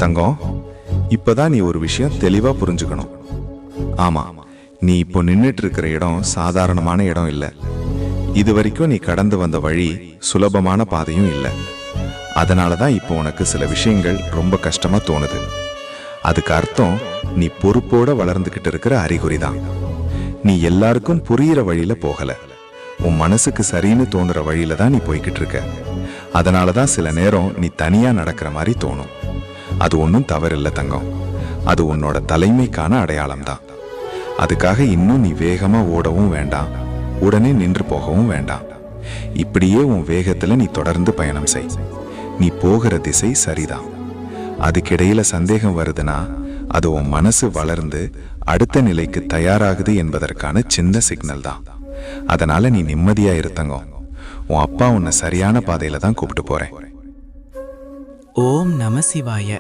தங்கம், இப்பதான் நீ ஒரு விஷயம் தெளிவா புரிஞ்சுக்கணும். ஆமா, நீ இப்போ நின்னுட்டு இருக்கிற இடம் சாதாரணமான இடம் இல்ல. இது வரைக்கும் நீ கடந்து வந்த வழி சுலபமான பாதையும் இல்ல. அதனாலதான் இப்போ உனக்கு சில விஷயங்கள் ரொம்ப கஷ்டமா தோணுது. அதுக்கு அர்த்தம் நீ பொறுப்போட வளர்ந்துகிட்டு இருக்கிற அறிகுறிதான். நீ எல்லாருக்கும் புரியிற வழியில போகல. உன் மனசுக்கு சரின்னு தோணுற வழியில தான் நீ போய்கிட்டு இருக்க. அதனாலதான் சில நேரம் நீ தனியா நடக்கிற மாதிரி தோணும். அது ஒன்றும் தவறில்லை தங்கம். அது உன்னோட தலைமைக்கான அடையாளம் தான். அதுக்காக இன்னும் நீ வேகமா ஓடவும் வேண்டாம், உடனே நின்று போகவும் வேண்டாம். இப்படியே உன் வேகத்துல நீ தொடர்ந்து பயணம் செய். நீ போகிற திசை சரிதான். அதுக்கிடையில சந்தேகம் வருதுன்னா அது உன் மனசு வளர்ந்து அடுத்த நிலைக்கு தயாராகுது என்பதற்கான சின்ன சிக்னல் தான். அதனால நீ நிம்மதியா இருத்தங்கம். உன் அப்பா உன்னை சரியான பாதையில தான் கூப்பிட்டு போறேன். ஓம் நம சிவாய.